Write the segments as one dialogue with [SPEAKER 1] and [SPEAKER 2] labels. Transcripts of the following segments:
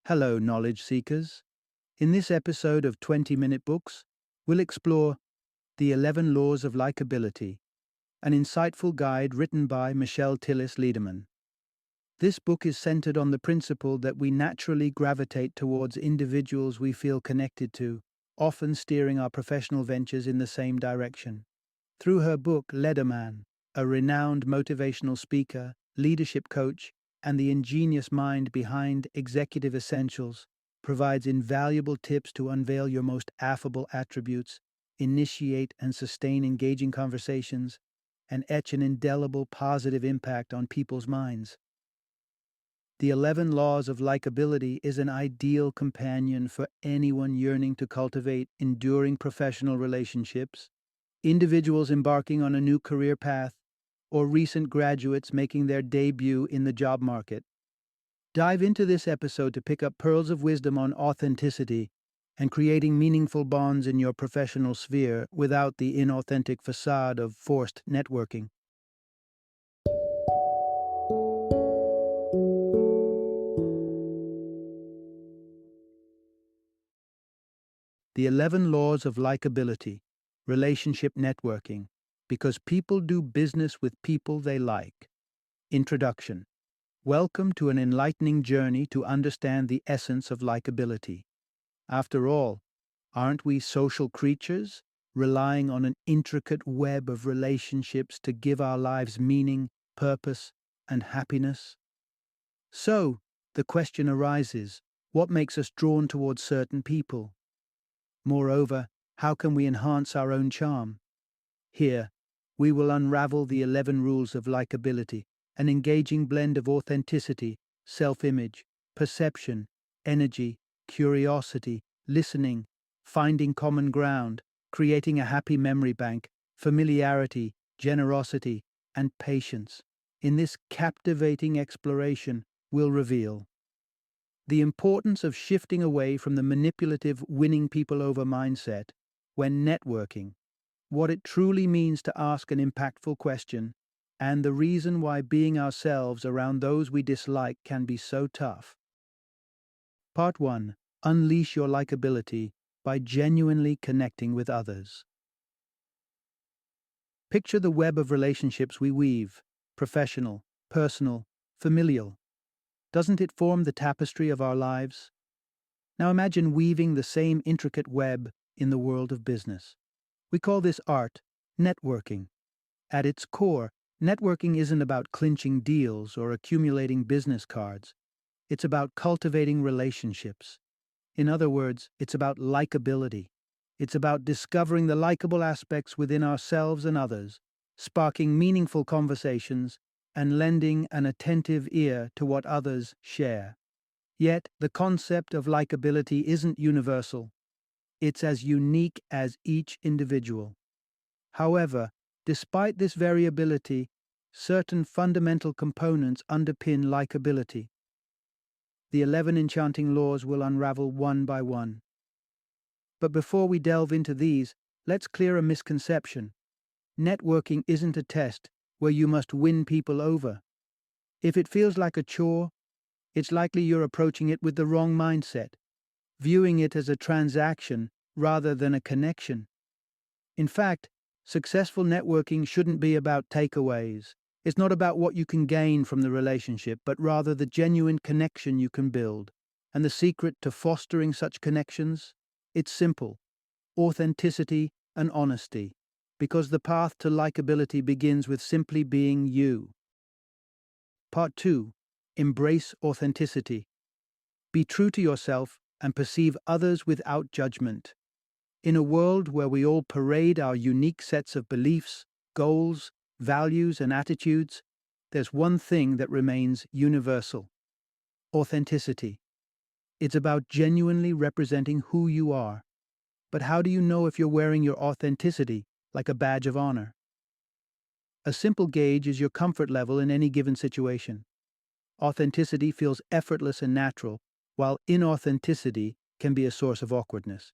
[SPEAKER 1] Hello, knowledge seekers. In this episode of 20-Minute Books, we'll explore The 11 Laws of Likability, an insightful guide written by Tillis Lederman. This book is centered on the principle that we naturally gravitate towards individuals we feel connected to, often steering our professional ventures in the same direction. Through her book, Lederman, a renowned motivational speaker, leadership coach, and the ingenious mind behind Executive Essentials, provides invaluable tips to unveil your most affable attributes, initiate and sustain engaging conversations, and etch an indelible positive impact on people's minds. The 11 Laws of Likability is an ideal companion for anyone yearning to cultivate enduring professional relationships, individuals embarking on a new career path, or recent graduates making their debut in the job market. Dive into this episode to pick up pearls of wisdom on authenticity and creating meaningful bonds in your professional sphere without the inauthentic facade of forced networking. The 11 Laws of Likability, Relationship Networking, because people do business with people they like. Introduction. Welcome to an enlightening journey to understand the essence of likability. After all, aren't we social creatures, relying on an intricate web of relationships to give our lives meaning, purpose, and happiness? So, the question arises, what makes us drawn towards certain people? Moreover, how can we enhance our own charm? Here, we will unravel the 11 rules of likability, an engaging blend of authenticity, self-image, perception, energy, curiosity, listening, finding common ground, creating a happy memory bank, familiarity, generosity, and patience. In this captivating exploration, we'll reveal the importance of shifting away from the manipulative winning people over mindset when networking, what it truly means to ask an impactful question, and the reason why being ourselves around those we dislike can be so tough. Part 1. Unleash your likability by genuinely connecting with others. Picture the web of relationships we weave: professional, personal, familial. Doesn't it form the tapestry of our lives? Now imagine weaving the same intricate web in the world of business. We call this art networking. At its core, networking isn't about clinching deals or accumulating business cards. It's about cultivating relationships. In other words, it's about likability. It's about discovering the likable aspects within ourselves and others, sparking meaningful conversations, and lending an attentive ear to what others share. Yet, the concept of likability isn't universal. It's as unique as each individual. However, despite this variability, certain fundamental components underpin likability. The 11 enchanting laws will unravel one by one. But before we delve into these, let's clear a misconception. Networking isn't a test where you must win people over. If it feels like a chore, it's likely you're approaching it with the wrong mindset, viewing it as a transaction rather than a connection. In fact, successful networking shouldn't be about takeaways. It's not about what you can gain from the relationship, but rather the genuine connection you can build. And the secret to fostering such connections? It's simple: authenticity and honesty, because the path to likability begins with simply being you. Part 2. Embrace authenticity. Be true to yourself and perceive others without judgment. In a world where we all parade our unique sets of beliefs, goals, values, and attitudes, there's one thing that remains universal: authenticity. It's about genuinely representing who you are. But how do you know if you're wearing your authenticity like a badge of honor? A simple gauge is your comfort level in any given situation. Authenticity feels effortless and natural, while inauthenticity can be a source of awkwardness.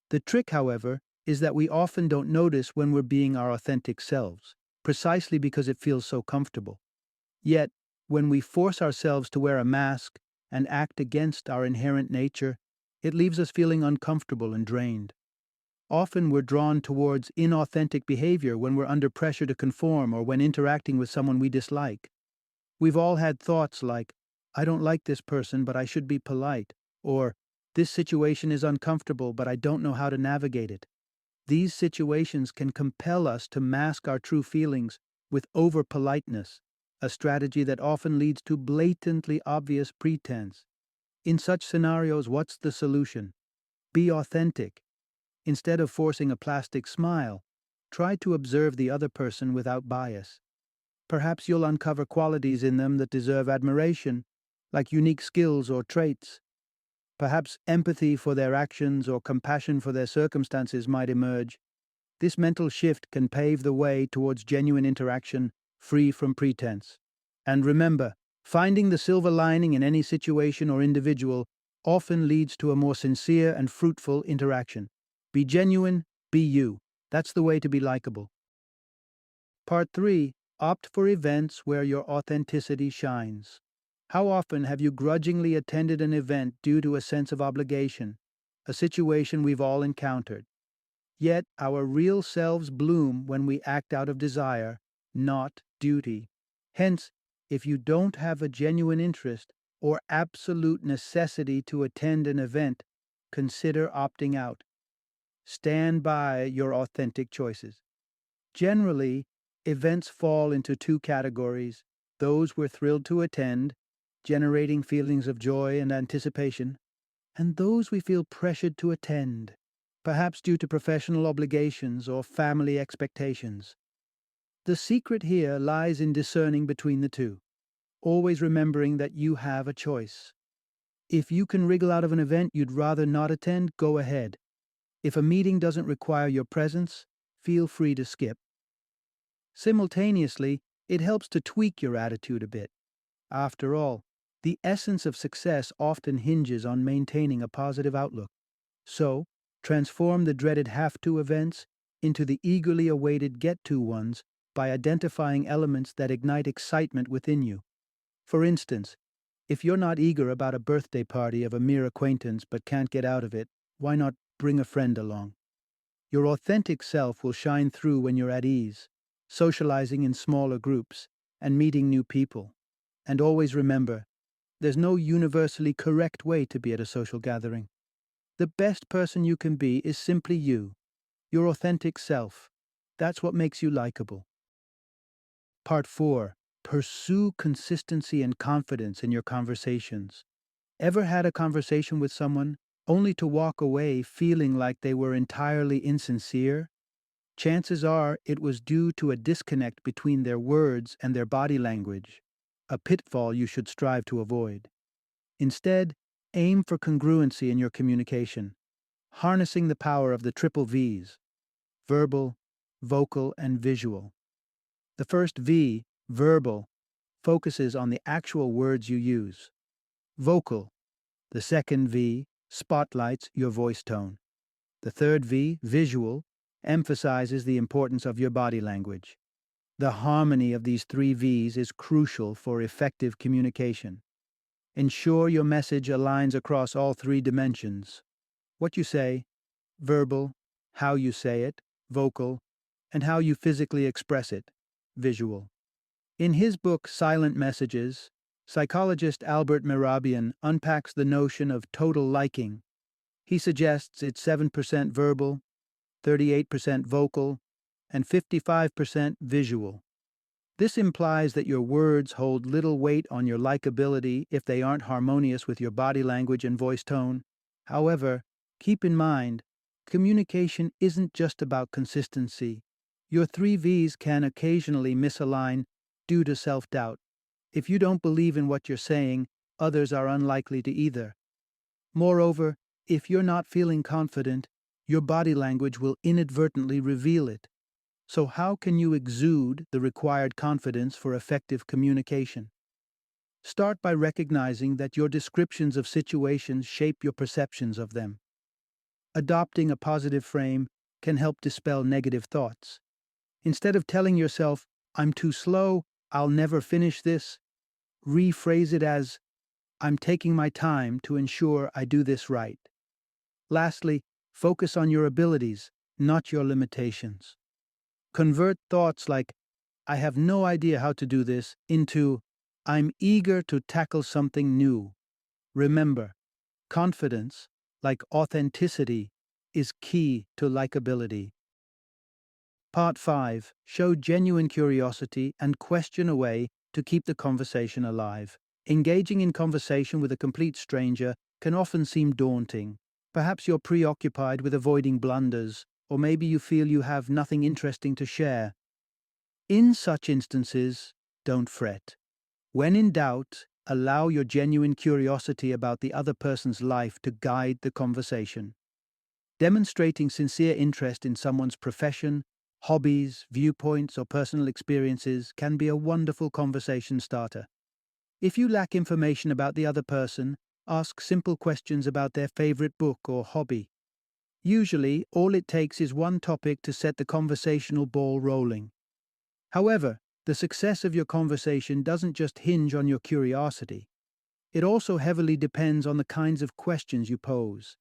[SPEAKER 1] The trick, however, is that we often don't notice when we're being our authentic selves, precisely because it feels so comfortable. Yet, when we force ourselves to wear a mask, and act against our inherent nature, it leaves us feeling uncomfortable and drained. Often we're drawn towards inauthentic behavior when we're under pressure to conform or when interacting with someone we dislike. We've all had thoughts like, I don't like this person, but I should be polite, or this situation is uncomfortable, but I don't know how to navigate it. These situations can compel us to mask our true feelings with over-politeness, a strategy that often leads to blatantly obvious pretense. In such scenarios, what's the solution? Be authentic. Instead of forcing a plastic smile, try to observe the other person without bias. Perhaps you'll uncover qualities in them that deserve admiration, like unique skills or traits. Perhaps empathy for their actions or compassion for their circumstances might emerge. This mental shift can pave the way towards genuine interaction, free from pretense. And remember, finding the silver lining in any situation or individual often leads to a more sincere and fruitful interaction. Be genuine, be you. That's the way to be likable. Part 3. Opt for events where your authenticity shines. How often have you grudgingly attended an event due to a sense of obligation, a situation we've all encountered? Yet our real selves bloom when we act out of desire, not duty. Hence, if you don't have a genuine interest or absolute necessity to attend an event, consider opting out. Stand by your authentic choices. Generally, events fall into two categories: those we're thrilled to attend, generating feelings of joy and anticipation, and those we feel pressured to attend, perhaps due to professional obligations or family expectations. The secret here lies in discerning between the two, always remembering that you have a choice. If you can wriggle out of an event you'd rather not attend, go ahead. If a meeting doesn't require your presence, feel free to skip. Simultaneously, it helps to tweak your attitude a bit. After all, the essence of success often hinges on maintaining a positive outlook. So, transform the dreaded have-to events into the eagerly awaited get-to ones by identifying elements that ignite excitement within you. For instance, if you're not eager about a birthday party of a mere acquaintance but can't get out of it, why not bring a friend along? Your authentic self will shine through when you're at ease, socializing in smaller groups, and meeting new people. And always remember, there's no universally correct way to be at a social gathering. The best person you can be is simply you, your authentic self. That's what makes you likable. Part 4. Pursue consistency and confidence in your conversations. Ever had a conversation with someone only to walk away feeling like they were entirely insincere? Chances are it was due to a disconnect between their words and their body language, a pitfall you should strive to avoid. Instead, aim for congruency in your communication, harnessing the power of the triple V's: verbal, vocal, and visual. The first V, verbal, focuses on the actual words you use. Vocal, the second V, spotlights your voice tone. The third V, visual, emphasizes the importance of your body language. The harmony of these three V's is crucial for effective communication. Ensure your message aligns across all three dimensions: what you say, verbal; how you say it, vocal; and how you physically express it, visual. In his book Silent Messages, psychologist Albert Mehrabian unpacks the notion of total liking. He suggests it's 7% verbal, 38% vocal, and 55% visual. This implies that your words hold little weight on your likability if they aren't harmonious with your body language and voice tone. However, keep in mind, communication isn't just about consistency. Your three V's can occasionally misalign due to self-doubt. If you don't believe in what you're saying, others are unlikely to either. Moreover, if you're not feeling confident, your body language will inadvertently reveal it. So how can you exude the required confidence for effective communication? Start by recognizing that your descriptions of situations shape your perceptions of them. Adopting a positive frame can help dispel negative thoughts. Instead of telling yourself, "I'm too slow, I'll never finish this," rephrase it as, I'm taking my time to ensure I do this right. Lastly, focus on your abilities, not your limitations. Convert thoughts like, I have no idea how to do this, into, I'm eager to tackle something new. Remember, confidence, like authenticity, is key to likability. Part 5. Show genuine curiosity and question away to keep the conversation alive. Engaging in conversation with a complete stranger can often seem daunting. Perhaps you're preoccupied with avoiding blunders, or maybe you feel you have nothing interesting to share. In such instances, don't fret. When in doubt, allow your genuine curiosity about the other person's life to guide the conversation. Demonstrating sincere interest in someone's profession, hobbies, viewpoints, or personal experiences can be a wonderful conversation starter. If you lack information about the other person, ask simple questions about their favorite book or hobby. Usually, all it takes is one topic to set the conversational ball rolling. However, the success of your conversation doesn't just hinge on your curiosity. It also heavily depends on the kinds of questions you pose.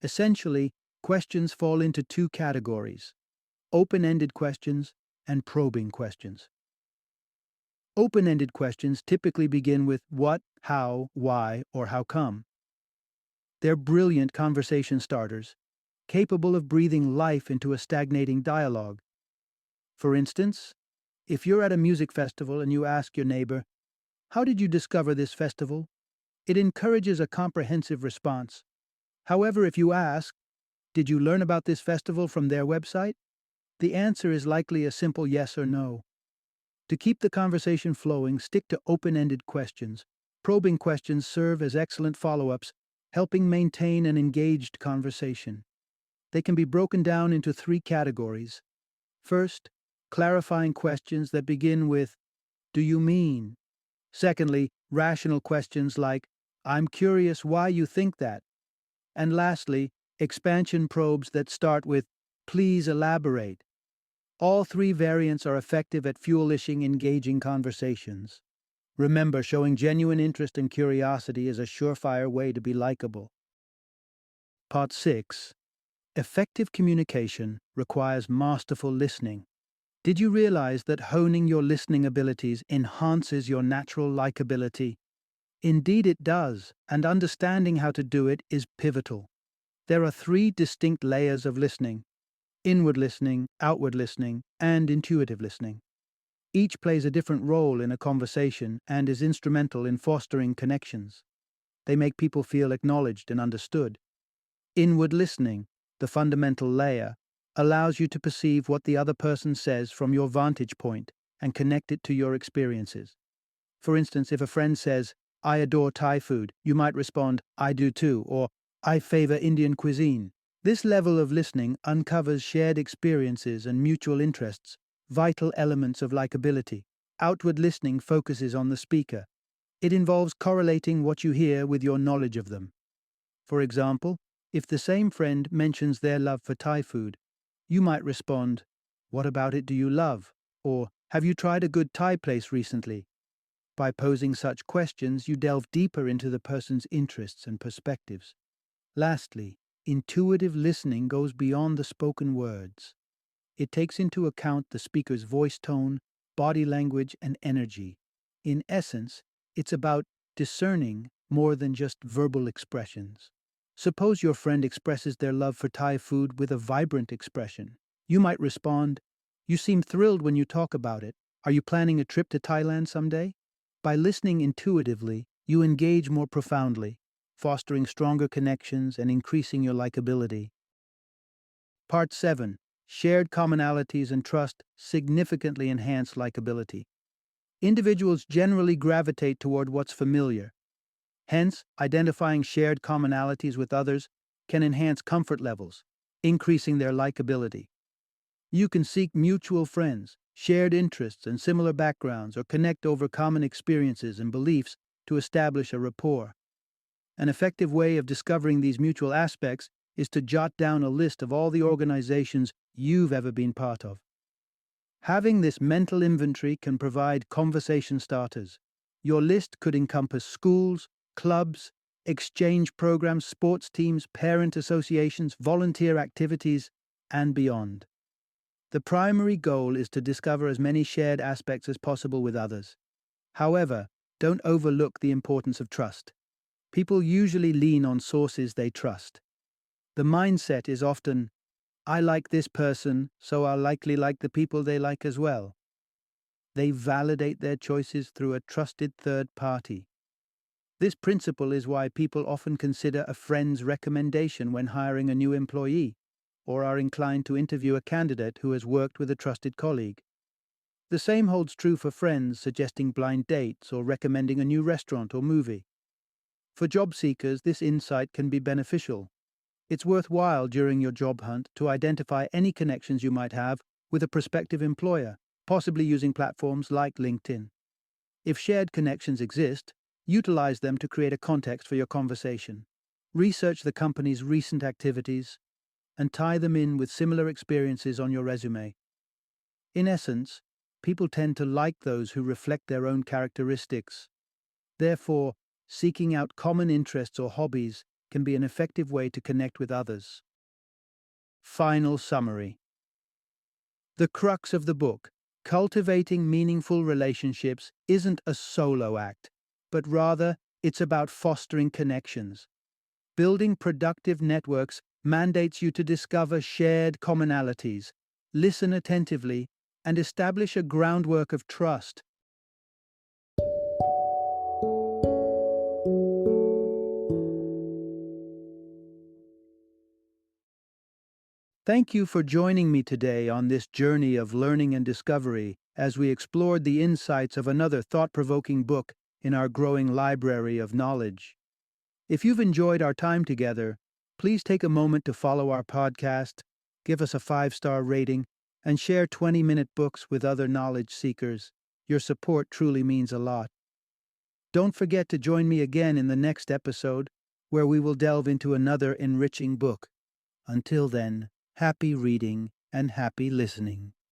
[SPEAKER 1] Essentially, questions fall into two categories: open-ended questions and probing questions. Open-ended questions typically begin with what, how, why, or how come. They're brilliant conversation starters, capable of breathing life into a stagnating dialogue. For instance, if you're at a music festival and you ask your neighbor, "How did you discover this festival?" It encourages a comprehensive response. However, if you ask, "Did you learn about this festival from their website?" the answer is likely a simple yes or no. To keep the conversation flowing, stick to open-ended questions. Probing questions serve as excellent follow-ups, helping maintain an engaged conversation. They can be broken down into three categories. First, clarifying questions that begin with, "Do you mean?" Secondly, rational questions like, "I'm curious why you think that." And lastly, expansion probes that start with, "Please elaborate." All three variants are effective at fuelishing engaging conversations. Remember, showing genuine interest and curiosity is a surefire way to be likable. Part 6. Effective communication requires masterful listening. Did you realize that honing your listening abilities enhances your natural likability? Indeed it does, and understanding how to do it is pivotal. There are three distinct layers of listening: inward listening, outward listening, and intuitive listening. Each plays a different role in a conversation and is instrumental in fostering connections. They make people feel acknowledged and understood. Inward listening, the fundamental layer, allows you to perceive what the other person says from your vantage point and connect it to your experiences. For instance, if a friend says, "I adore Thai food," you might respond, "I do too," or "I favor Indian cuisine." This level of listening uncovers shared experiences and mutual interests, vital elements of likability. Outward listening focuses on the speaker. It involves correlating what you hear with your knowledge of them. For example, if the same friend mentions their love for Thai food, you might respond, "What about it do you love?" Or, "Have you tried a good Thai place recently?" By posing such questions, you delve deeper into the person's interests and perspectives. Lastly, intuitive listening goes beyond the spoken words. It takes into account the speaker's voice tone, body language, and energy. In essence, it's about discerning more than just verbal expressions. Suppose your friend expresses their love for Thai food with a vibrant expression. You might respond, "You seem thrilled when you talk about it. Are you planning a trip to Thailand someday?" By listening intuitively, you engage more profoundly, fostering stronger connections and increasing your likability. Part 7. Shared commonalities and trust significantly enhance likability. Individuals generally gravitate toward what's familiar. Hence, identifying shared commonalities with others can enhance comfort levels, increasing their likability. You can seek mutual friends, shared interests, and similar backgrounds, or connect over common experiences and beliefs to establish a rapport. An effective way of discovering these mutual aspects is to jot down a list of all the organizations you've ever been part of. Having this mental inventory can provide conversation starters. Your list could encompass schools, clubs, exchange programs, sports teams, parent associations, volunteer activities, and beyond. The primary goal is to discover as many shared aspects as possible with others. However, don't overlook the importance of trust. People usually lean on sources they trust. The mindset is often, I like this person, so I'll likely like the people they like as well. They validate their choices through a trusted third party. This principle is why people often consider a friend's recommendation when hiring a new employee, or are inclined to interview a candidate who has worked with a trusted colleague. The same holds true for friends suggesting blind dates or recommending a new restaurant or movie. For job seekers, this insight can be beneficial. It's worthwhile during your job hunt to identify any connections you might have with a prospective employer, possibly using platforms like LinkedIn. If shared connections exist, utilize them to create a context for your conversation. Research the company's recent activities and tie them in with similar experiences on your resume. In essence, people tend to like those who reflect their own characteristics. Therefore, seeking out common interests or hobbies can be an effective way to connect with others. Final summary. The crux of the book, cultivating meaningful relationships, isn't a solo act, but rather it's about fostering connections. Building productive networks mandates you to discover shared commonalities, listen attentively, and establish a groundwork of trust. Thank you for joining me today on this journey of learning and discovery as we explored the insights of another thought-provoking book in our growing library of knowledge. If you've enjoyed our time together, please take a moment to follow our podcast, give us a 5-star rating, and share 20-minute books with other knowledge seekers. Your support truly means a lot. Don't forget to join me again in the next episode, where we will delve into another enriching book. Until then, happy reading and happy listening.